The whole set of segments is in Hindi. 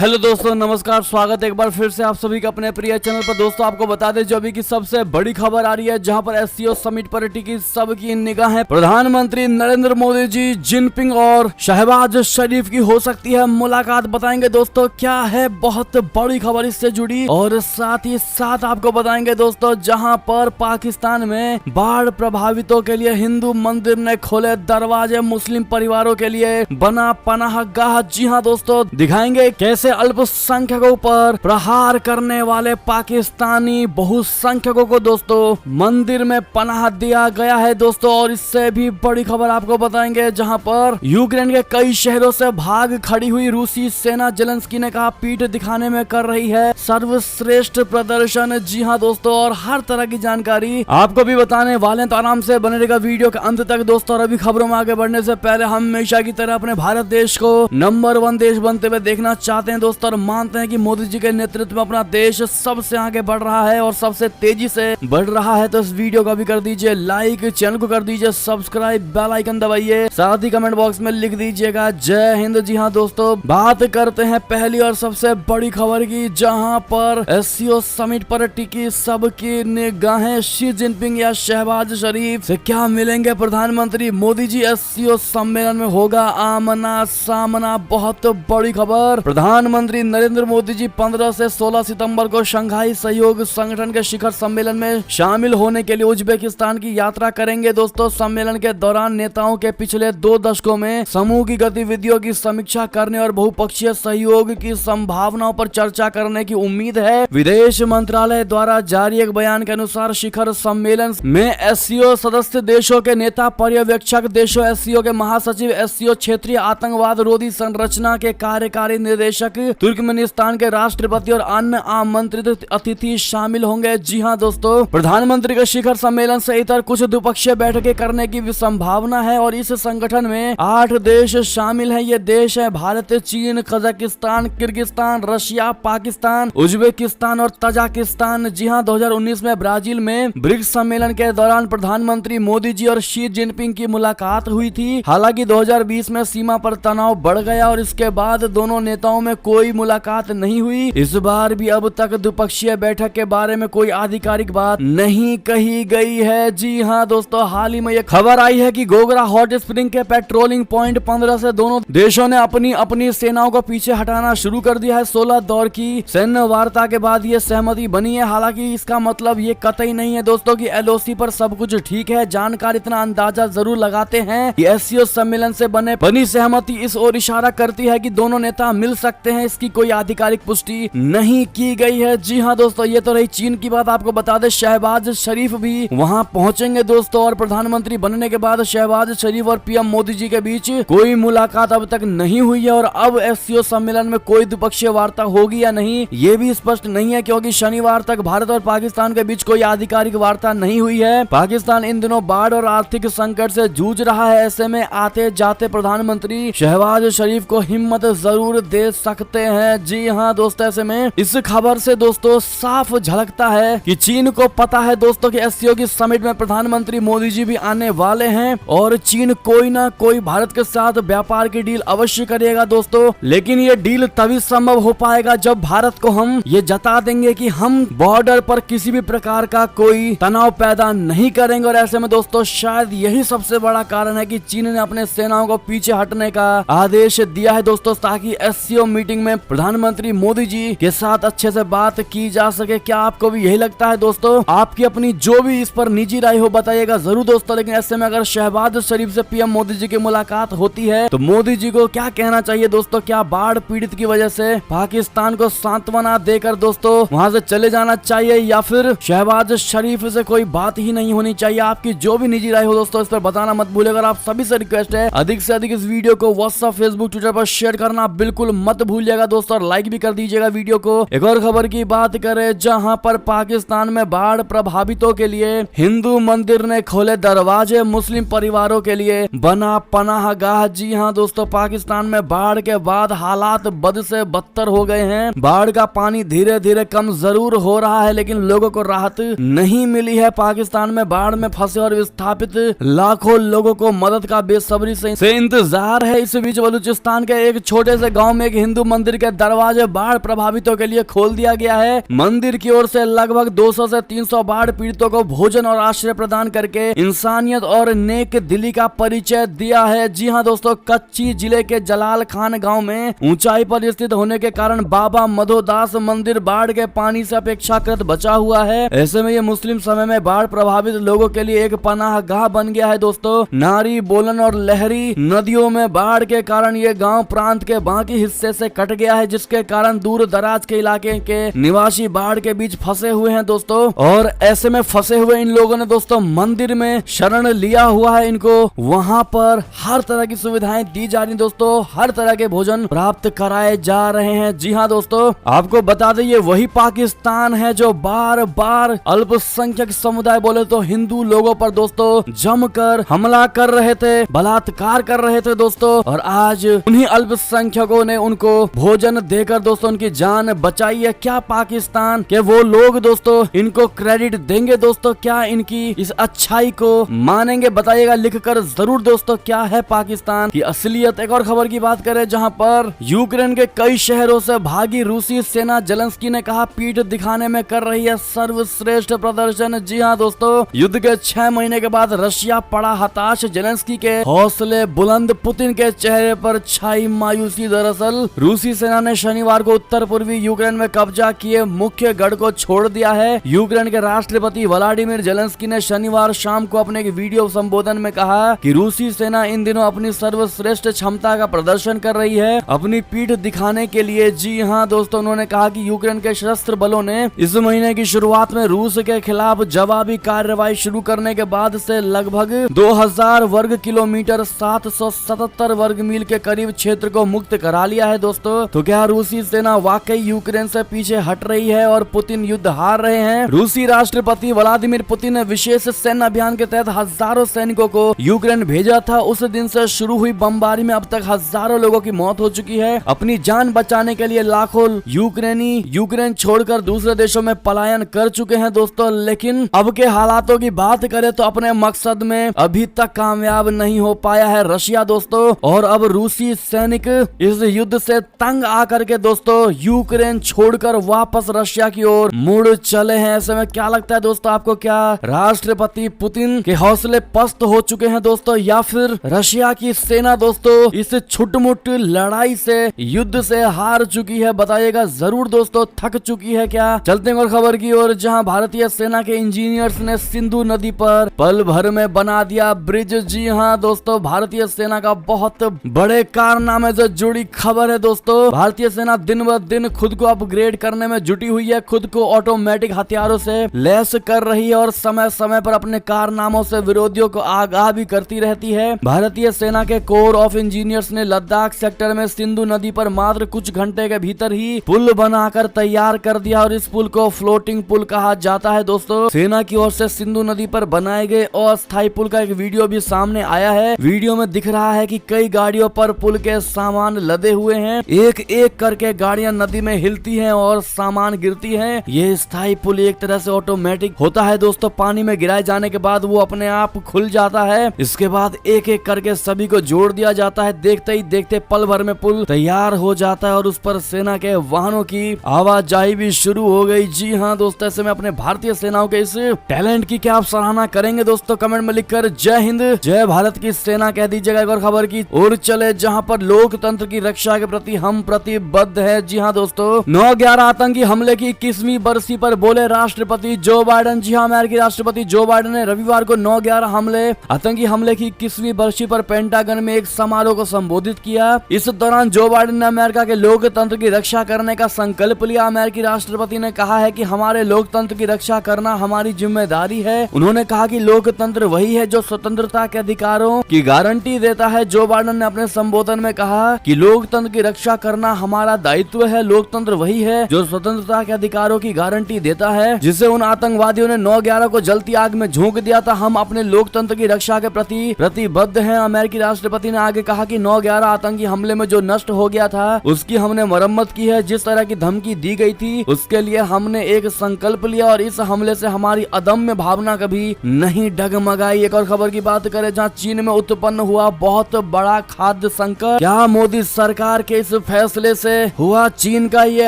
हेलो दोस्तों, नमस्कार। स्वागत है एक बार फिर से आप सभी का अपने प्रिय चैनल पर। दोस्तों आपको बता दें जो अभी की सबसे बड़ी खबर आ रही है, जहां पर एससीओ समिट पर टिकी सबकी निगाहें प्रधानमंत्री नरेंद्र मोदी जी, जिनपिंग और शहबाज शरीफ की हो सकती है मुलाकात। बताएंगे दोस्तों क्या है बहुत बड़ी खबर इससे जुड़ी, और साथ ही साथ आपको बताएंगे दोस्तों जहां पर पाकिस्तान में बाढ़ प्रभावितों के लिए हिंदू मंदिर ने खोले दरवाजे, मुस्लिम परिवारों के लिए बना पनाह गाह। जी हाँ दोस्तों, दिखाएंगे कैसे अल्पसंख्यकों पर प्रहार करने वाले पाकिस्तानी बहुसंख्यकों को दोस्तों मंदिर में पनाह दिया गया है दोस्तों। और इससे भी बड़ी खबर आपको बताएंगे, जहां पर यूक्रेन के कई शहरों से भाग खड़ी हुई रूसी सेना जेलेंस्की ने कहा पीठ दिखाने में कर रही है सर्वश्रेष्ठ प्रदर्शन। जी हाँ दोस्तों, और हर तरह की जानकारी आपको भी बताने वाले हैं, तो आराम से बने रहेगा वीडियो के अंत तक दोस्तों। और अभी खबरों में आगे बढ़ने से पहले हमेशा की तरह अपने भारत देश को नंबर 1 देश बनते हुए देखना चाहते हैं दोस्तों, और मानते हैं कि मोदी जी के नेतृत्व में अपना देश सबसे आगे बढ़ रहा है और सबसे तेजी से बढ़ रहा है। तो इस वीडियो को भी कर दीजिए लाइक, चैनल को कर दीजिए सब्सक्राइब, बेल आइकन दबाइए, साथ ही कमेंट बॉक्स में लिख दीजिएगा जय हिंद। जी हाँ दोस्तों, बात करते हैं पहली और सबसे बड़ी खबर की, जहां पर एससीओ समिट पर टिकी सबकी निगाहें शी जिनपिंग या शहबाज शरीफ से क्या मिलेंगे प्रधानमंत्री मोदी जी। एससीओ सम्मेलन में होगा आमना सामना, बहुत बड़ी खबर। प्रधानमंत्री नरेंद्र मोदी जी 15 से 16 सितंबर को शंघाई सहयोग संगठन के शिखर सम्मेलन में शामिल होने के लिए उज्बेकिस्तान की यात्रा करेंगे दोस्तों। सम्मेलन के दौरान नेताओं के पिछले 2 दशकों में समूह की गतिविधियों की समीक्षा करने और बहुपक्षीय सहयोग की संभावनाओं पर चर्चा करने की उम्मीद है। विदेश मंत्रालय द्वारा जारी एक बयान के अनुसार शिखर सम्मेलन में एससीओ सदस्य देशों के नेता, पर्यवेक्षक देशों, एससीओ के महासचिव, एससीओ क्षेत्रीय आतंकवाद रोधी संरचना के कार्यकारी निदेशक, तुर्कमेनिस्तान के राष्ट्रपति और अन्य आमंत्रित अतिथि शामिल होंगे। जी हाँ दोस्तों, प्रधानमंत्री के शिखर सम्मेलन से इतर कुछ द्विपक्षीय बैठकें करने की भी संभावना है, और इस संगठन में 8 देश शामिल हैं। ये देश है भारत, चीन, Kazakhstan, Kyrgyzstan, Russia, Pakistan, Uzbekistan और तजाकिस्तान। जी हाँ, 2019 में ब्राजील में ब्रिक्स सम्मेलन के दौरान प्रधानमंत्री मोदी जी और शी जिनपिंग की मुलाकात हुई थी। हालांकि 2020 में सीमा पर तनाव बढ़ गया और इसके बाद दोनों नेताओं में कोई मुलाकात नहीं हुई। इस बार भी अब तक द्विपक्षीय बैठक के बारे में कोई आधिकारिक बात नहीं कही गई है। जी हाँ दोस्तों, हाल ही में यह खबर आई है कि गोगरा हॉट स्प्रिंग के पेट्रोलिंग पॉइंट 15 से दोनों देशों ने अपनी अपनी सेनाओं को पीछे हटाना शुरू कर दिया है। 16 दौर की सैन्य वार्ता के बाद ये सहमति बनी है। हालांकि इसका मतलब ये कतई नहीं है दोस्तों कि एलओसी पर सब कुछ ठीक है। जानकार इतना अंदाजा जरूर लगाते हैं कि एससीओ सम्मेलन से बनी सहमति इस ओर इशारा करती है कि दोनों नेता मिल सकते हैं। इसकी कोई आधिकारिक पुष्टि नहीं की गई है। जी हाँ दोस्तों, ये तो रही चीन की बात। आपको बता दें शहबाज शरीफ भी वहां पहुंचेंगे दोस्तों, और प्रधानमंत्री बनने के बाद शहबाज शरीफ और पीएम मोदी जी के बीच कोई मुलाकात अब तक नहीं हुई है। और अब एससीओ सम्मेलन में कोई द्विपक्षीय वार्ता होगी या नहीं ये भी स्पष्ट नहीं है, क्योंकि शनिवार तक भारत और पाकिस्तान के बीच कोई आधिकारिक वार्ता नहीं हुई है। पाकिस्तान इन दिनों बाढ़ और आर्थिक संकट से जूझ रहा है। ऐसे में आते जाते प्रधानमंत्री शहबाज शरीफ को हिम्मत जरूर दे सकते हैं। जी हाँ दोस्तों, ऐसे में इस खबर से दोस्तों साफ झलकता है कि चीन को पता है दोस्तों कि एससीओ की समिट में प्रधानमंत्री मोदी जी भी आने वाले हैं, और चीन कोई ना कोई भारत के साथ व्यापार की डील अवश्य करेगा दोस्तों। लेकिन ये डील तभी संभव हो पाएगा जब भारत को हम ये जता देंगे कि हम बॉर्डर पर किसी भी प्रकार का कोई तनाव पैदा नहीं करेंगे। और ऐसे में दोस्तों शायद यही सबसे बड़ा कारण है कि चीन ने अपने सेनाओं को पीछे हटने का आदेश दिया है दोस्तों, ताकि एससीओ मीटिंग में प्रधानमंत्री मोदी जी के साथ अच्छे से बात की जा सके। क्या आपको भी यही लगता है दोस्तों? आपकी अपनी जो भी इस पर निजी राय हो बताइएगा जरूर दोस्तों। लेकिन ऐसे में अगर शहबाज शरीफ से पीएम मोदी जी की मुलाकात होती है तो मोदी जी को क्या कहना चाहिए दोस्तों? क्या बाढ़ पीड़ित की वजह से पाकिस्तान को सांत्वना देकर दोस्तों वहां से चले जाना चाहिए, या फिर शहबाज शरीफ से कोई बात ही नहीं होनी चाहिए? आपकी जो भी निजी राय हो दोस्तों इस पर बताना मत भूलिएगा। आप सभी से रिक्वेस्ट है अधिक से अधिक इस वीडियो को व्हाट्सएप, फेसबुक, ट्विटर पर शेयर करना बिल्कुल मत भूलिएगा दोस्तों, और लाइक भी कर दीजिएगा वीडियो को। एक और खबर की बात करें, जहां पर पाकिस्तान में बाढ़ प्रभावितों के लिए हिंदू मंदिर ने खोले दरवाजे, मुस्लिम परिवारों के लिए बना पनाह गाह। जी हाँ दोस्तों, पाकिस्तान में बाढ़ के बाद हालात बद से बदतर हो गए हैं। बाढ़ का पानी धीरे धीरे कम जरूर हो रहा है, लेकिन लोगों को राहत नहीं मिली है। पाकिस्तान में बाढ़ में फंसे और विस्थापित लाखों लोगों को मदद का बेसब्री से इंतजार है। इस बीच बलूचिस्तान के एक छोटे से गांव में एक हिंदू मंदिर के दरवाजे बाढ़ प्रभावितों के लिए खोल दिया गया है। मंदिर की ओर से लगभग 200 से 300 बाढ़ पीड़ितों को भोजन और आश्रय प्रदान करके इंसानियत और नेक दिली का परिचय दिया है। जी हाँ दोस्तों, कच्ची जिले के जलाल खान गाँव में ऊंचाई पर स्थित होने के कारण बाबा मधोदास मंदिर बाढ़ के पानी से अपेक्षाकृत बचा हुआ है। ऐसे में ये मुस्लिम समय में बाढ़ प्रभावित लोगों के लिए एक पनाहगाह बन गया है। दोस्तों, नारी, बोलन और लहरी नदियों में बाढ़ के कारण ये गांव प्रांत के बाकी हिस्से से कट गया है, जिसके कारण दूर दराज के इलाके के निवासी बाढ़ के बीच फंसे हुए हैं दोस्तों। और ऐसे में फंसे हुए इन लोगों ने दोस्तों मंदिर में शरण लिया हुआ है। इनको वहां पर हर तरह की सुविधाएं दी जा रही दोस्तों, हर तरह के भोजन प्राप्त कराए जा रहे हैं। जी हाँ दोस्तों, आपको बता दें ये वही पाकिस्तान है जो बार बार अल्पसंख्यक समुदाय बोले तो हिंदू लोगों पर दोस्तों जमकर हमला कर रहे थे, बलात्कार कर रहे थे दोस्तों। और आज उन्हीं अल्पसंख्यकों ने उनको भोजन देकर दोस्तों उनकी जान बचाई है। क्या पाकिस्तान के वो लोग दोस्तों इनको क्रेडिट देंगे दोस्तों? क्या इनकी इस अच्छाई को मानेंगे? बताइएगा लिखकर जरूर दोस्तों, क्या है पाकिस्तान की असलियत। एक और खबर की बात करें जहां पर यूक्रेन के कई शहरों से भागी रूसी सेना जेलेंस्की ने कहा पीठ दिखाने में कर रही है सर्वश्रेष्ठ प्रदर्शन। जी हाँ दोस्तों, युद्ध के 6 महीने के बाद रशिया पड़ा हताश, जेलेंस्की के हौसले बुलंद, पुतिन के चेहरे पर छाई मायूसी। दरअसल रूसी सेना ने शनिवार को उत्तर पूर्वी यूक्रेन में कब्जा किए मुख्य गढ़ को छोड़ दिया है। यूक्रेन के राष्ट्रपति व्लादिमीर जेलेंस्की ने शनिवार शाम को अपने एक वीडियो संबोधन में कहा कि रूसी सेना इन दिनों अपनी सर्वश्रेष्ठ क्षमता का प्रदर्शन कर रही है अपनी पीठ दिखाने के लिए। जी हाँ दोस्तों, उन्होंने कहा कि यूक्रेन के सशस्त्र बलों ने इस महीने की शुरुआत में रूस के खिलाफ जवाबी कार्रवाई शुरू करने के बाद से लगभग 2000 वर्ग किलोमीटर 777 वर्ग मील के करीब क्षेत्र को मुक्त करा लिया है दोस्तों। तो क्या रूसी सेना वाकई यूक्रेन से पीछे हट रही है और पुतिन युद्ध हार रहे हैं? रूसी राष्ट्रपति व्लादिमीर पुतिन ने विशेष सैन्य अभियान के तहत हजारों सैनिकों को यूक्रेन भेजा था। उस दिन से शुरू हुई बमबारी में अब तक हजारों लोगों की मौत हो चुकी है। अपनी जान बचाने के लिए लाखों यूक्रेनी यूक्रेन छोड़कर दूसरे देशों में पलायन कर चुके हैं दोस्तों। लेकिन अब के हालातों की बात करें तो अपने मकसद में अभी तक कामयाब नहीं हो पाया है रशिया दोस्तों। और अब रूसी सैनिक इस युद्ध से तंग आकर के दोस्तों यूक्रेन छोड़कर वापस रशिया की ओर मुड़ चले हैं। ऐसे में क्या लगता है दोस्तों आपको, क्या राष्ट्रपति पुतिन के हौसले पस्त हो चुके हैं दोस्तों, या फिर रशिया की सेना दोस्तों इस छुटमुट लड़ाई से युद्ध से हार चुकी है? बताइएगा जरूर दोस्तों, थक चुकी है क्या? चलते हैं और खबर की ओर, जहां भारतीय सेना के इंजीनियर्स ने सिंधु नदी पर पल भर में बना दिया ब्रिज। जी हाँ दोस्तों, भारतीय सेना का बहुत बड़े कारनामे से जुड़ी खबर है दोस्तों। भारतीय सेना दिन ब दिन खुद को अपग्रेड करने में जुटी हुई है, खुद को ऑटोमेटिक हथियारों से लैस कर रही है और समय समय पर अपने कारनामों से विरोधियों को आगाह भी करती रहती है। भारतीय सेना के कोर ऑफ इंजीनियर्स ने लद्दाख सेक्टर में सिंधु नदी पर मात्र कुछ घंटे के भीतर ही पुल बनाकर तैयार कर दिया और इस पुल को फ्लोटिंग पुल कहा जाता है दोस्तों। सेना की ओर से सिंधु नदी पर बनाए गए अस्थायी पुल का एक वीडियो भी सामने आया है। वीडियो में दिख रहा है कि कई गाड़ियों पर पुल के सामान लदे हुए हैं, एक एक करके गाड़ियां नदी में हिलती हैं और सामान गिरती हैं। ये स्थायी पुल एक तरह से ऑटोमेटिक होता है दोस्तों, पानी में गिराए जाने के बाद वो अपने आप खुल जाता है। इसके बाद एक एक करके सभी को जोड़ दिया जाता है। देखते ही देखते पल भर में पुल तैयार हो जाता है और उस पर सेना के वाहनों की आवाजाही भी शुरू हो गई। जी हाँ दोस्तों, ऐसे में अपने भारतीय सेनाओं के इस टैलेंट की क्या आप सराहना करेंगे दोस्तों? कमेंट में लिखकर जय हिंद जय भारत की सेना कह दीजिएगा। एक और खबर की ओर चले, जहां पर लोकतंत्र की रक्षा के प्रति हम प्रतिबद्ध है। जी हाँ दोस्तों, 9/11 आतंकी हमले की 21वीं बरसी पर बोले राष्ट्रपति जो बाइडेन। जी हाँ, अमेरिकी राष्ट्रपति जो बाइडेन ने रविवार को 9/11 आतंकी हमले की 21वीं बरसी पर पेंटागन में एक समारोह को संबोधित किया। इस दौरान जो बाइडेन ने अमेरिका के लोकतंत्र की रक्षा करने का संकल्प लिया। अमेरिकी राष्ट्रपति ने कहा है कि हमारे लोकतंत्र की रक्षा करना हमारी जिम्मेदारी है। उन्होंने कहा कि लोकतंत्र वही है जो स्वतंत्रता के अधिकारों की गारंटी देता है। जो बाइडेन ने अपने संबोधन में कहा कि लोकतंत्र की रक्षा करना हमारा दायित्व है। लोकतंत्र वही है जो स्वतंत्रता के अधिकारों की गारंटी देता है, जिसे उन आतंकवादियों ने 9/11 को जलती आग में झोंक दिया था। हम अपने लोकतंत्र की रक्षा के प्रति प्रतिबद्ध हैं। अमेरिकी राष्ट्रपति ने आगे कहा कि 9/11 आतंकी हमले में जो नष्ट हो गया था उसकी हमने मरम्मत की है। जिस तरह की धमकी दी गई थी उसके लिए हमने एक संकल्प लिया और इस हमले से हमारी अदम्य भावना कभी नहीं डगमगाई। एक और खबर की बात करें, जहां चीन में उत्पन्न हुआ बहुत बड़ा खाद्य संकट। क्या मोदी सरकार के इस इस फैसले से हुआ चीन का ये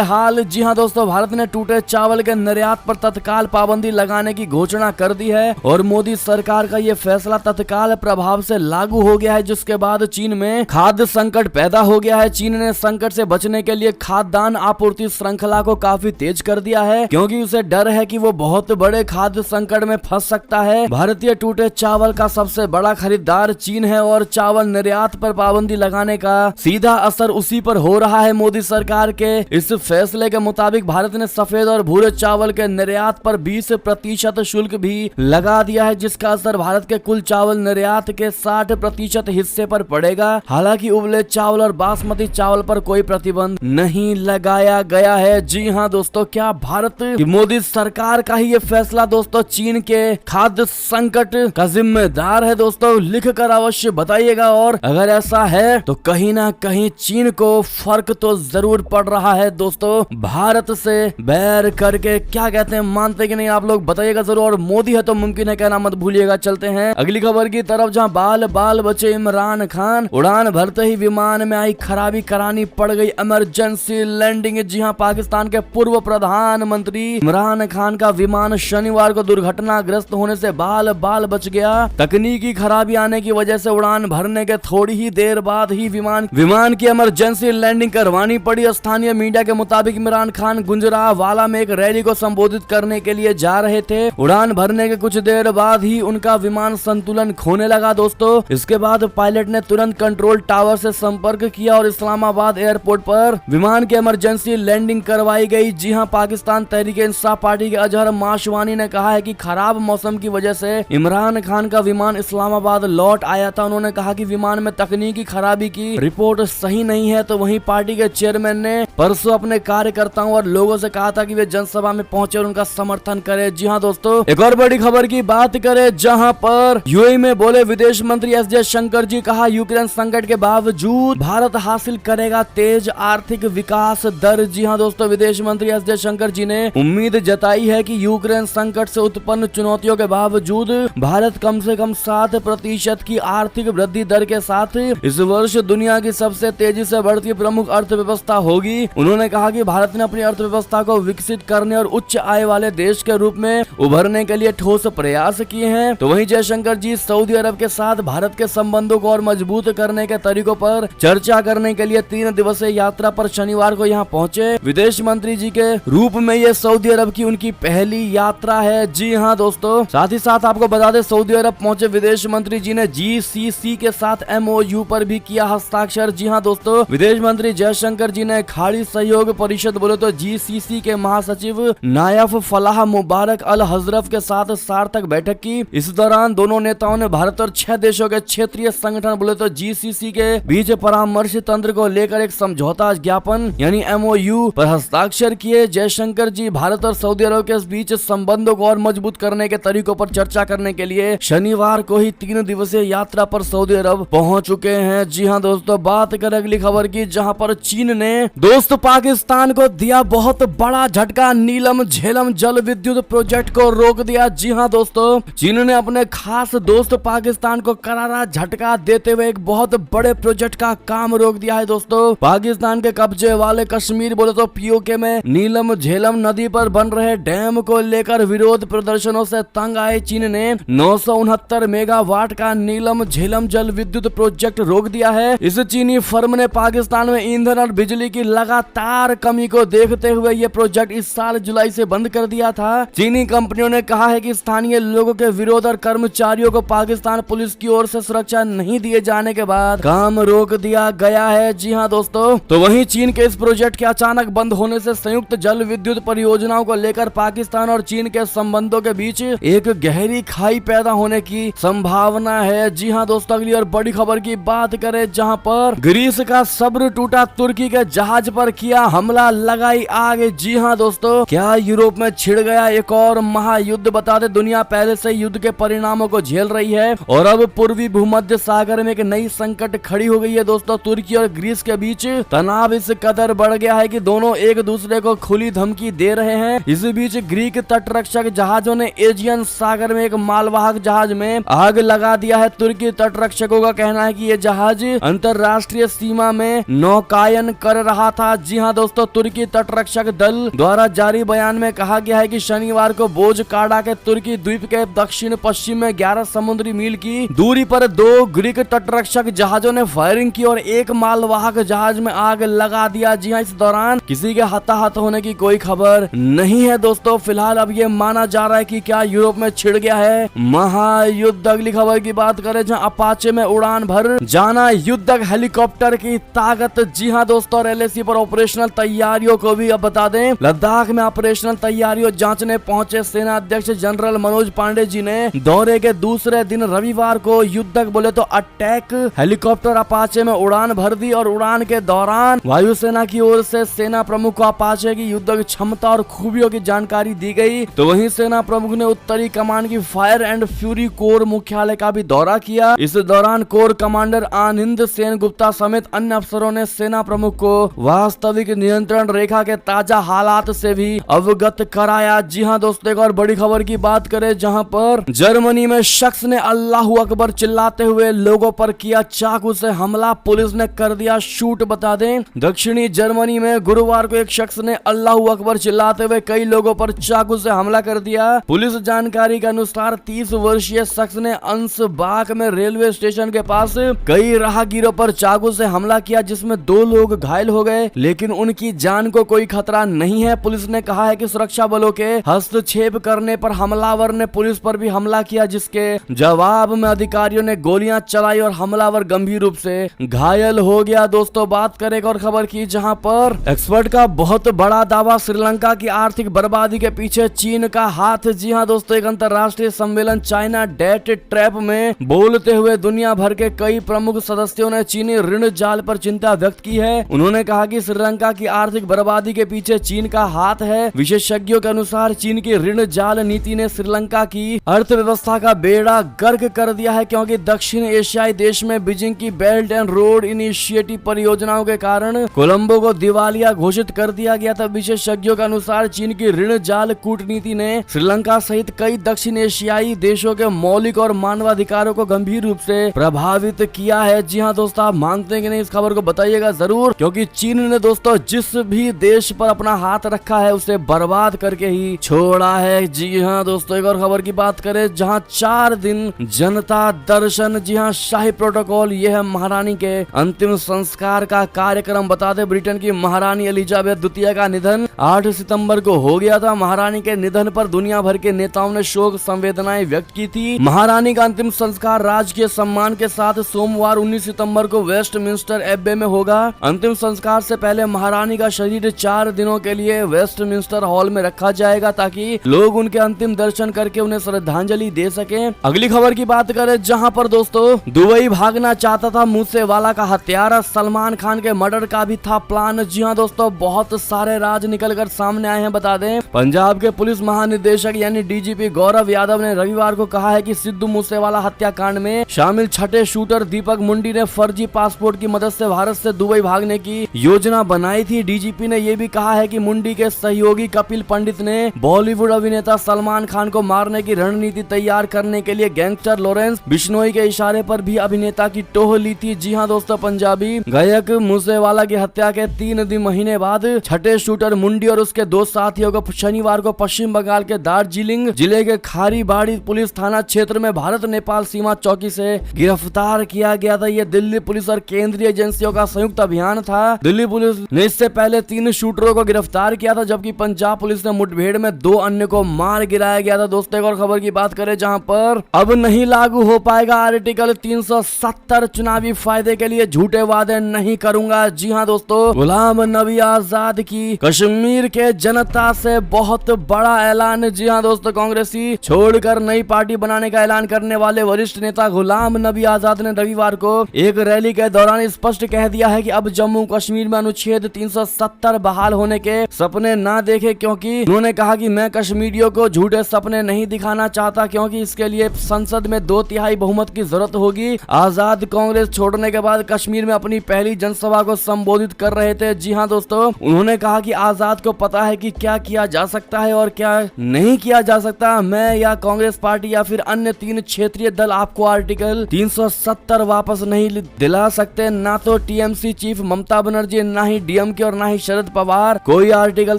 हाल। जी हाँ दोस्तों, भारत ने टूटे चावल के निर्यात पर तत्काल पाबंदी लगाने की घोषणा कर दी है और मोदी सरकार का ये फैसला तत्काल प्रभाव से लागू हो गया है, जिसके बाद चीन में खाद्य संकट पैदा हो गया है। चीन ने संकट से बचने के लिए खाद्यान्न आपूर्ति श्रृंखला को काफी तेज कर दिया है, क्योंकि उसे डर है कि वो बहुत बड़े खाद्य संकट में फंस सकता है। भारतीय टूटे चावल का सबसे बड़ा खरीदार चीन है और चावल निर्यात पर पाबंदी लगाने का सीधा असर उसी पर हो रहा है। मोदी सरकार के इस फैसले के मुताबिक भारत ने सफेद और भूरे चावल के निर्यात पर 20% शुल्क भी लगा दिया है, जिसका असर भारत के कुल चावल निर्यात के 60% हिस्से पर पड़ेगा। हालांकि उबले चावल और बासमती चावल पर कोई प्रतिबंध नहीं लगाया गया है। जी हाँ दोस्तों, क्या भारत की मोदी सरकार का ही ये फैसला दोस्तों चीन के खाद्य संकट का जिम्मेदार है? दोस्तों लिख कर अवश्य बताइएगा, और अगर ऐसा है तो कहीं ना कहीं चीन को फर्क तो जरूर पड़ रहा है दोस्तों भारत से बैर करके। क्या कहते हैं, मानते कि नहीं आप लोग बताइएगा जरूर, और मोदी है तो मुमकिन है कहना मत भूलिएगा। चलते हैं अगली खबर की तरफ, जहां बाल बाल बचे इमरान खान। उड़ान भरते ही विमान में आई खराबी, करानी पड़ गई इमरजेंसी लैंडिंग। जी हां, पाकिस्तान के पूर्व प्रधानमंत्री इमरान खान का विमान शनिवार को दुर्घटनाग्रस्त होने से बाल बाल बच गया। तकनीकी खराबी आने की वजह से उड़ान भरने के थोड़ी ही देर बाद ही विमान की इमरजेंसी लैंडिंग करवानी पड़ी। स्थानीय मीडिया के मुताबिक इमरान खान गुजरावाला में एक रैली को संबोधित करने के लिए जा रहे थे। उड़ान भरने के कुछ देर बाद ही उनका विमान संतुलन खोने लगा दोस्तों। इसके बाद पायलट ने तुरंत कंट्रोल टावर से संपर्क किया और इस्लामाबाद एयरपोर्ट पर विमान की इमरजेंसी लैंडिंग करवाई गई। जी हां, पाकिस्तान तहरीक-ए-इंसाफ पार्टी के अजहर माशवानी ने कहा है कि खराब मौसम की वजह से इमरान खान का विमान इस्लामाबाद लौट आया था। उन्होंने कहा कि विमान में तकनीकी खराबी की रिपोर्ट सही नहीं है। तो वहीं पार्टी के चेयरमैन ने परसों अपने कार्यकर्ताओं और लोगों से कहा था कि वे जनसभा में पहुंचे और उनका समर्थन करें। जी हां दोस्तों, एक और बड़ी खबर की बात करें, जहां पर यूएई में बोले विदेश मंत्री एस जयशंकर जी। कहा यूक्रेन संकट के बावजूद भारत हासिल करेगा तेज आर्थिक विकास दर। जी हां दोस्तों, विदेश मंत्री एस जयशंकर जी ने उम्मीद जताई है कि यूक्रेन संकट से उत्पन्न चुनौतियों के बावजूद भारत कम से कम 7% की आर्थिक वृद्धि दर के साथ इस वर्ष दुनिया की सबसे तेजी से बढ़ती प्रमुख अर्थव्यवस्था होगी। उन्होंने कहा कि भारत ने अपनी अर्थव्यवस्था को विकसित करने और उच्च आय वाले देश के रूप में उभरने के लिए ठोस प्रयास किए हैं। तो वहीं जयशंकर जी सऊदी अरब के साथ भारत के संबंधों को और मजबूत करने के तरीकों पर चर्चा करने के लिए 3 दिवसीय यात्रा पर शनिवार को यहां पहुंचे। विदेश मंत्री जी के रूप में ये सऊदी अरब की उनकी पहली यात्रा है। जी हां दोस्तों, साथ ही साथ आपको बता दें, सऊदी अरब पहुंचे विदेश मंत्री जी ने GCC के साथ MOU पर भी किया हस्ताक्षर। जी हां दोस्तों, विदेश मंत्री जयशंकर जी ने खाड़ी सहयोग परिषद बोले तो GCC के महासचिव नायफ फलाह मुबारक अल हजरफ के साथ सार्थक बैठक की। इस दौरान दोनों नेताओं ने भारत और 6 देशों के क्षेत्रीय संगठन बोले तो GCC के बीच परामर्श तंत्र को लेकर एक समझौता ज्ञापन यानी MOU पर हस्ताक्षर किए। जयशंकर जी भारत और सऊदी अरब के बीच संबंधों को और मजबूत करने के तरीकों पर चर्चा करने के लिए शनिवार को ही 3 दिवसीय यात्रा पर सऊदी अरब पहुंच चुके हैं। जी हां दोस्तों, बात करें अगली खबर की, जहां पर चीन ने दोस्त पाकिस्तान को दिया बहुत बड़ा झटका। नीलम झेलम जल विद्युत प्रोजेक्ट को रोक दिया। जी हां दोस्तों, चीन ने अपने खास दोस्त पाकिस्तान को करारा झटका देते हुए एक बहुत बड़े प्रोजेक्ट का काम रोक दिया है। दोस्तों, पाकिस्तान के कब्जे वाले कश्मीर बोले तो POK में नीलम झेलम नदी पर बन रहे डैम को लेकर विरोध प्रदर्शनों से तंग आए चीन ने 969 मेगावाट का नीलम झेलम जल विद्युत प्रोजेक्ट रोक दिया है। इस चीनी फर्म ने पाकिस्तान में ईंधन और बिजली की लगातार कमी को देखते हुए ये प्रोजेक्ट इस साल जुलाई से बंद कर दिया था। चीनी कंपनियों ने कहा है कि स्थानीय लोगों के विरोध और कर्मचारियों को पाकिस्तान पुलिस की ओर से सुरक्षा नहीं दिए जाने के बाद काम रोक दिया गया है। जी हां दोस्तों, तो वहीं चीन के इस प्रोजेक्ट के अचानक बंद होने से संयुक्त जल विद्युत परियोजनाओं को लेकर पाकिस्तान और चीन के संबंधों के बीच एक गहरी खाई पैदा होने की संभावना है। जी हां दोस्तों, अगली और बड़ी खबर की बात करें, जहां पर ग्रीस का सब्र टूटा, तुर्की के जहाज पर किया हमला, लगाई आग। जी हां दोस्तों, क्या यूरोप में छिड़ गया एक और महायुद्ध? बता दे, दुनिया पहले से युद्ध के परिणामों को झेल रही है और अब पूर्वी भूमध्य सागर में एक नई संकट खड़ी हो गई है। दोस्तों, तुर्की और ग्रीस के बीच तनाव इस कदर बढ़ गया है कि दोनों एक दूसरे को खुली धमकी दे रहे हैं। इस बीच ग्रीक तटरक्षक जहाजों ने एजियन सागर में एक मालवाहक जहाज में आग लगा दिया है। तुर्की तटरक्षकों का कहना है कि ये जहाज अंतरराष्ट्रीय सीमा में नौकायन कर रहा था। जी हां दोस्तों, तुर्की तटरक्षक दल द्वारा जारी बयान में कहा गया है कि शनिवार को बोजकाड़ा के तुर्की द्वीप के दक्षिण पश्चिम में 11 समुद्री मील की दूरी पर 2 ग्रीक तटरक्षक जहाजों ने फायरिंग की और एक मालवाहक जहाज में आग लगा दिया। जी हां, इस दौरान किसी के हताहत होने की कोई खबर नहीं है दोस्तों। फिलहाल अब ये माना जा रहा है कि क्या यूरोप में छिड़ गया है महायुद्ध। अगली खबर की बात करें, जहां अपाचे में उड़ान भर जाना युद्धक हेलीकॉप्टर की ताकत। जी हां दोस्तों, LAC पर ऑपरेशनल तैयारियों को भी अब बता दें, लद्दाख में ऑपरेशनल तैयारियों जांचने पहुंचे सेना अध्यक्ष जनरल मनोज पांडे जी ने दौरे के दूसरे दिन रविवार को युद्धक बोले तो अटैक हेलीकॉप्टर अपाचे में उड़ान भर दी और उड़ान के दौरान वायुसेना की ओर से सेना प्रमुख को अपाचे की युद्धक क्षमता और खूबियों की जानकारी दी गई। तो वहीं सेना प्रमुख ने उत्तरी कमान की फायर एंड फ्यूरी कोर मुख्यालय का भी दौरा किया। इस दौरान कोर कमांडर आनंद सेन गुप्ता समेत अन्य अफसरों ने सेना प्रमुख को वास्तविक नियंत्रण रेखा के ताजा हालात से भी अवगत कराया। जी हां दोस्तों, एक और बड़ी खबर की बात करें, जहां पर जर्मनी में शख्स ने अल्लाहू अकबर चिल्लाते हुए लोगों पर किया चाकू से हमला, पुलिस ने कर दिया शूट। बता दें, दक्षिणी जर्मनी में गुरुवार को एक शख्स ने अल्लाहू अकबर चिल्लाते हुए कई लोगों पर चाकू से हमला कर दिया। पुलिस जानकारी के अनुसार 30 वर्षीय शख्स ने अंसबाक में रेलवे स्टेशन के पास कई राहगीरों पर चाकू से हमला किया, जिसमें 2 लोग घायल हो गए, लेकिन उनकी जान को कोई खतरा नहीं है। पुलिस ने कहा है कि सुरक्षा बलों के हस्तक्षेप करने पर हमलावर ने पुलिस पर भी हमला किया, जिसके जवाब में अधिकारियों ने गोलियां चलाई और हमलावर गंभीर रूप से घायल हो गया। दोस्तों, बात करें एक और खबर की, जहां पर एक्सपर्ट का बहुत बड़ा दावा, श्रीलंका की आर्थिक बर्बादी के पीछे चीन का हाथ। जी हां दोस्तों, एक अंतरराष्ट्रीय सम्मेलन चाइना डेट ट्रैप में बोलते हुए दुनिया भर के कई प्रमुख सदस्यों ने चीनी ऋण जाल पर चिंता व्यक्त की है। उन्होंने कहा कि श्रीलंका की आर्थिक बर्बादी के पीछे चीन का हाथ है। विशेषज्ञों के अनुसार चीन की ऋण जाल नीति ने श्रीलंका की अर्थव्यवस्था का बेड़ा गर्क कर दिया है, क्योंकि दक्षिण एशियाई देश में बीजिंग की बेल्ट एंड रोड इनिशिएटिव परियोजनाओं के कारण कोलंबो को दिवालिया घोषित कर दिया गया था। विशेषज्ञों के अनुसार चीन की ऋण जाल कूटनीति ने श्रीलंका सहित कई दक्षिण एशियाई देशों के मौलिक और मानवाधिकारों को गंभीर रूप से प्रभावित किया है। जी हाँ दोस्तों, आप मानते हैं कि नहीं, इस खबर को बताइएगा जरूर, क्योंकि चीन ने दोस्तों जिस भी देश पर अपना हाथ रखा है उसे बर्बाद करके ही छोड़ा है। जी हाँ दोस्तों, एक और खबर की बात करें, जहां 4 दिन जनता दर्शन। जी हाँ, शाही प्रोटोकॉल, यह है महारानी के अंतिम संस्कार का कार्यक्रम। बता दें, ब्रिटेन की महारानी एलिजाबेथ द्वितीय का निधन 8 सितंबर को हो गया था। महारानी के निधन पर दुनिया भर के नेताओं ने शोक संवेदनाएं व्यक्त की थी। महारानी का अंतिम संस्कार राजकीय सम्मान के साथ सोमवार 19 सितंबर को वेस्टमिंस्टर एब्बे में होगा। अंतिम संस्कार से पहले महारानी का शरीर 4 दिनों के लिए वेस्टमिंस्टर हॉल में रखा जाएगा, ताकि लोग उनके अंतिम दर्शन करके उन्हें श्रद्धांजलि दे सके। अगली खबर की बात करें, जहां पर दोस्तों दुबई भागना चाहता था मूसेवाला का हत्यारा, सलमान खान के मर्डर का भी था प्लान। जी हाँ दोस्तों, बहुत सारे राज निकल कर सामने आए हैं। बता दें, पंजाब के पुलिस महानिदेशक यानी DGP गौरव यादव ने रविवार को कहा है कि सिद्धू मूसेवाला हत्याकांड में शामिल छठे शूटर दीपक मुंडी ने फर्जी पासपोर्ट की मदद से भारत से दुबई भागने की योजना बनाई थी। DGP ने यह भी कहा है कि मुंडी के सहयोगी कपिल पंडित ने बॉलीवुड अभिनेता सलमान खान को मारने की रणनीति तैयार करने के लिए गैंगस्टर लॉरेंस बिश्नोई के इशारे पर भी अभिनेता की टोह ली थी। जी हाँ दोस्तों, पंजाबी गायक मूसेवाला की हत्या के 3 महीने बाद छठे शूटर मुंडी और उसके 2 साथियों को शनिवार को पश्चिम बंगाल के दार्जिलिंग जिले के खारीबाड़ी पुलिस थाना क्षेत्र में भारत नेपाल सीमा चौकी से गिरफ्तार किया गया था। यह दिल्ली पुलिस और केंद्रीय एजेंसियों का संयुक्त अभियान था। दिल्ली पुलिस ने इससे पहले 3 शूटरों को गिरफ्तार किया था, जबकि पंजाब पुलिस ने मुठभेड़ में 2 अन्य को मार गिराया गया था। दोस्तों, एक और खबर की बात करें, जहां पर अब नहीं लागू हो पाएगा आर्टिकल 370, चुनावी फायदे के लिए झूठे वादे नहीं करूंगा। जी हाँ दोस्तों, गुलाम नबी आजाद की कश्मीर के जनता से बहुत बड़ा ऐलान। जी हाँ दोस्तों, कांग्रेसी छोड़कर नई पार्टी बनाने का ऐलान करने वाले वरिष्ठ नेता गुलाम नबी आजाद ने रविवार को एक रैली के दौरान स्पष्ट कह दिया है कि अब जम्मू कश्मीर में अनुच्छेद 370 बहाल होने के सपने ना देखे, क्योंकि उन्होंने कहा कि मैं कश्मीरियों को झूठे सपने नहीं दिखाना चाहता, क्योंकि इसके लिए संसद में 2/3 बहुमत की जरूरत होगी। आजाद कांग्रेस छोड़ने के बाद कश्मीर में अपनी पहली जनसभा को संबोधित कर रहे थे। जी हाँ दोस्तों, उन्होंने कहा कि आजाद को पता है कि क्या किया जा सकता है और क्या नहीं किया जा सकता। मैं या कांग्रेस पार्टी या फिर अन्य 3 क्षेत्रीय दल आपको आर्टिकल 370 वापस नहीं दिला सकते, ना तो टीएमसी चीफ ममता बनर्जी, ना ही डीएमके और ना ही शरद पवार कोई आर्टिकल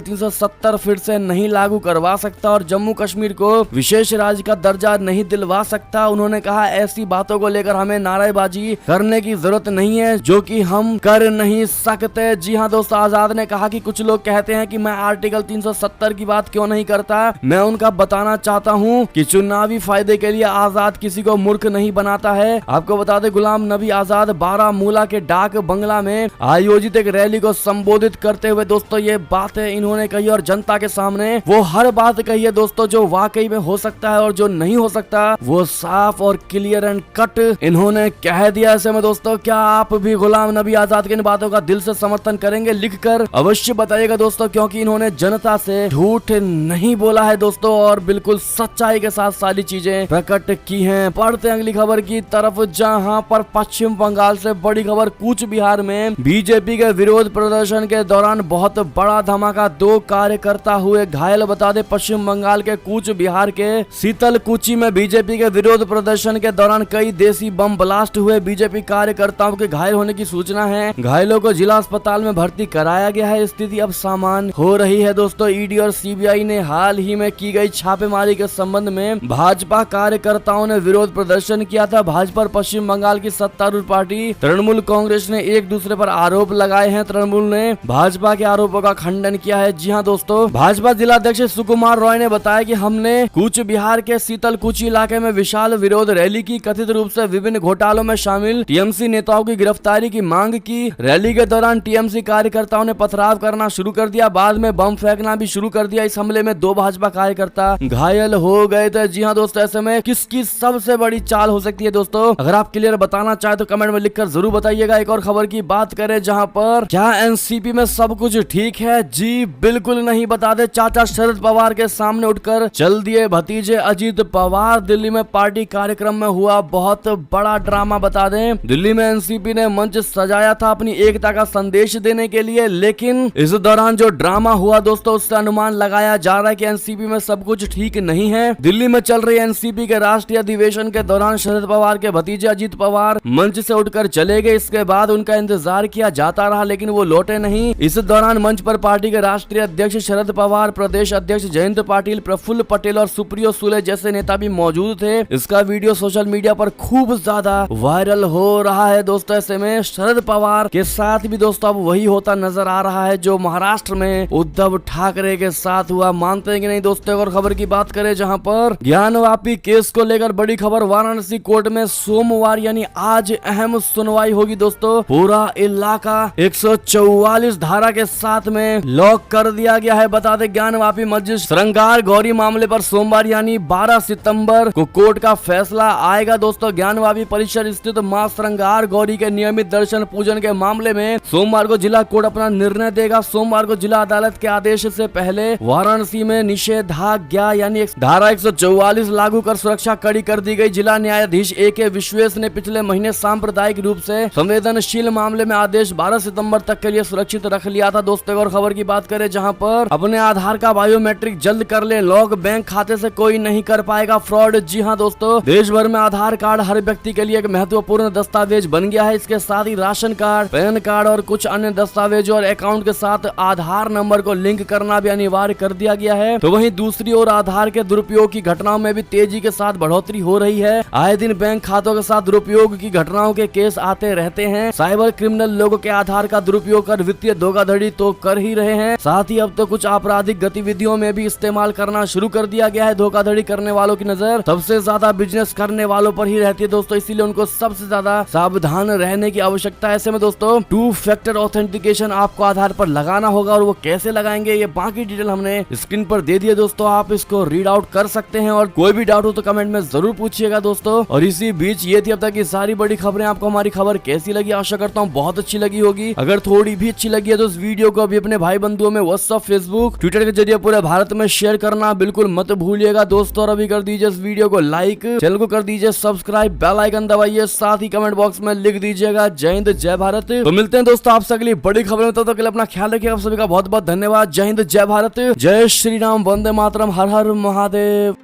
370 फिर से नहीं लागू करवा सकता और जम्मू कश्मीर को विशेष राज्य का दर्जा नहीं दिलवा सकता। उन्होंने कहा ऐसी बातों को लेकर हमें नारेबाजी करने की जरूरत नहीं है जो कि हम कर नहीं सकते। जी हाँ दोस्तों, आजाद ने कहा कि कुछ लोग कहते हैं कि मैं आर्टिकल 370 की बात क्यों नहीं करता। मैं उनका बताना चाहता हूँ कि चुनावी फायदे के लिए आजाद किसी को मूर्ख नहीं बनाता है। आपको बता दें, गुलाम नबी आजाद बारामूला के डाक बंगला में आयोजित एक रैली को संबोधित करते हुए दोस्तों ये बातें इन्होंने कही और जनता के सामने वो हर बात कही है दोस्तों जो वाकई में हो सकता है और जो नहीं हो सकता वो साफ और क्लियर एंड कट इन्होंने कह दिया। ऐसे में दोस्तों क्या आप भी गुलाम नबी आजाद की इन बातों का दिल से समर्थन करेंगे? लिखकर अवश्य बताइएगा दोस्तों, क्योंकि इन्होंने जनता से झूठ नहीं बोला है दोस्तों और बिल्कुल सच्चाई के साथ सारी चीजें प्रकट की हैं। पढ़ते हैं अगली खबर की तरफ, जहां पर पश्चिम बंगाल से बड़ी खबर, कूच बिहार में बीजेपी के विरोध प्रदर्शन के दौरान बहुत बड़ा धमाका, 2 कार्यकर्ता हुए घायल। बता दें पश्चिम बंगाल के कूच बिहार के शीतलकुची में बीजेपी के विरोध प्रदर्शन के दौरान कई देसी बम ब्लास्ट हुए। बीजेपी कार्यकर्ताओं के घायल होने की सूचना है। घायलों को जिला अस्पताल में भर्ती कराया गया है। स्थिति अब सामान्य हो रही है दोस्तों। ईडी और सीबीआई ने हाल ही में की गई छापेमारी के संबंध में भाजपा कार्यकर्ताओं ने विरोध प्रदर्शन किया था। भाजपा और पश्चिम बंगाल की सत्तारूढ़ पार्टी तृणमूल कांग्रेस ने एक दूसरे पर आरोप लगाए हैं। तृणमूल ने भाजपा के आरोपों का खंडन किया है। जी हाँ दोस्तों, भाजपा जिला अध्यक्ष सुकुमार रॉय ने बताया कि हमने कूच बिहार के शीतलकुची इलाके में विशाल विरोध रैली की। कथित रूप से विभिन्न घोटालों में शामिल टीएमसी नेताओं की गिरफ्तारी की मांग की। रैली के दौरान टीएमसी कार्यकर्ताओं ने पथराव करना शुरू कर दिया, बाद में बम फेंकना भी शुरू कर दिया। इस हमले में 2 भाजपा कार्यकर्ता घायल हो गए थे। जी हाँ दोस्तों, ऐसे में किसकी सबसे बड़ी चाल हो सकती है दोस्तों? अगर आप क्लियर बताना चाहे तो कमेंट में लिखकर जरूर बताइएगा। एक और खबर की बात करें, जहां पर क्या एनसीपी में सब कुछ ठीक है? जी बिल्कुल नहीं। बता दे चाचा शरद पवार के सामने उठकर चल दिए भतीजे अजीत पवार। दिल्ली में पार्टी कार्यक्रम में हुआ बहुत बड़ा ड्रामा। बता दें दिल्ली में एनसीपी ने मंच सजाया था अपनी एकता का संदेश देने के लिए, लेकिन इस दौरान जो ड्रामा हुआ दोस्तों उससे अनुमान लगाया जा रहा है कि एनसीपी में सब कुछ ठीक नहीं है। दिल्ली में चल रही एनसीपी के राष्ट्रीय अधिवेशन के दौरान शरद पवार के भतीजे अजीत पवार मंच से उठकर चले गए। इसके बाद उनका इंतजार किया जाता रहा लेकिन वो लौटे नहीं। इस दौरान मंच पर पार्टी के राष्ट्रीय अध्यक्ष शरद पवार, प्रदेश अध्यक्ष जयंत पाटिल, प्रफुल्ल पटेल और सुप्रियो सुले जैसे नेता भी मौजूद थे। इसका वीडियो सोशल मीडिया पर खूब ज्यादा वायरल हो रहा है दोस्तों। ऐसे में शरद पवार के साथ भी दोस्तों अब वही होता नजर आ रहा है जो महाराष्ट्र में उद्धव ठाकरे के साथ हुआ। मानते हैं कि नहीं दोस्तों? और खबर की बात करें, जहां पर ज्ञानवापी केस को लेकर बड़ी खबर, वाराणसी कोर्ट में सोमवार यानी आज अहम सुनवाई होगी दोस्तों। पूरा इलाका 144 धारा के साथ में लॉक कर दिया गया है। बता दें ज्ञानवापी मस्जिद श्रृंगार गौरी मामले पर सोमवार यानी 12 सितंबर को कोर्ट का फैसला आएगा दोस्तों। ज्ञानवापी परिसर स्थित मां श्रृंगार गौरी के नियमित दर्शन पूजन के मामले में सोमवार को जिला कोर्ट अपना निर्णय देगा। सोमवार को जिला अदालत के आदेश से पहले वाराणसी में निषेधाज्ञा यानी धारा 144 लागू कर सुरक्षा कड़ी कर दी गई। जिला न्यायाधीश A.K. विश्वेश ने पिछले महीने सांप्रदायिक रूप से संवेदनशील मामले में आदेश 12 सितंबर तक के लिए सुरक्षित रख लिया था दोस्तों। और खबर की बात करें, जहां पर अपने आधार का बायोमेट्रिक जल्द कर ले, लॉग बैंक खाते से कोई नहीं कर पाएगा फ्रॉड। जी हां दोस्तों, देश भर में आधार कार्ड हर व्यक्ति के लिए एक महत्वपूर्ण दस्तावेज बन गया है। इसके साथ ही राशन कार्ड, पैन कार्ड और कुछ अन्य दस्तावेजों और अकाउंट के साथ आधार नंबर को लिंक करना भी अनिवार्य कर दिया गया है। तो वहीं दूसरी ओर आधार के दुरुपयोग की घटनाओं में भी तेजी के साथ बढ़ोतरी हो रही है। आए दिन बैंक खातों के साथ दुरुपयोग की घटनाओं के केस आते रहते हैं। साइबर क्रिमिनल लोगों के आधार का दुरुपयोग कर वित्तीय धोखाधड़ी तो कर ही रहे हैं, साथ ही अब तो कुछ आपराधिक गतिविधियों में भी इस्तेमाल करना शुरू कर दिया गया है। धोखाधड़ी करने वालों की नजर सबसे ज्यादा बिजनेस करने वालों पर ही रहती है दोस्तों, इसीलिए उनको सबसे ज्यादा सावधान रहने की आवश्यकता है। ऐसे में दोस्तों 2 फैक्टर ऑथेंटिकेशन आपको आधार पर लगाना होगा और वो कैसे लगाएंगे ये बाकी डिटेल हमने स्क्रीन पर दे दिए दोस्तों। आप इसको रीड आउट कर सकते हैं और कोई भी डाउट हो तो कमेंट में जरूर पूछिएगा दोस्तों। और इसी बीच ये थी अब तक की सारी बड़ी खबरें। आपको हमारी खबर कैसी लगी? आशा करता हूँ बहुत अच्छी लगी होगी। अगर थोड़ी भी अच्छी लगी है तो इस वीडियो को अभी अपने भाई बंधुओं में व्हाट्सएप, फेसबुक, ट्विटर के जरिए पूरे भारत में शेयर करना बिल्कुल मत भूलिएगा दोस्तों। और अभी कर दीजिए इस वीडियो को लाइक, चैनल को कर दीजिए सब्सक्राइब, बेल आइकन दबाइए, साथ ही कमेंट बॉक्स में लिख दीजिएगा जय हिंद जय भारत। तो मिलते हैं दोस्तों आपसे अगली बड़ी खबर में, तब तक के लिए अपना ख्याल रखिए। आप सभी का बहुत बहुत धन्यवाद। जय हिंद जय भारत, जय श्री राम, वंदे मातरम, हर हर महादेव।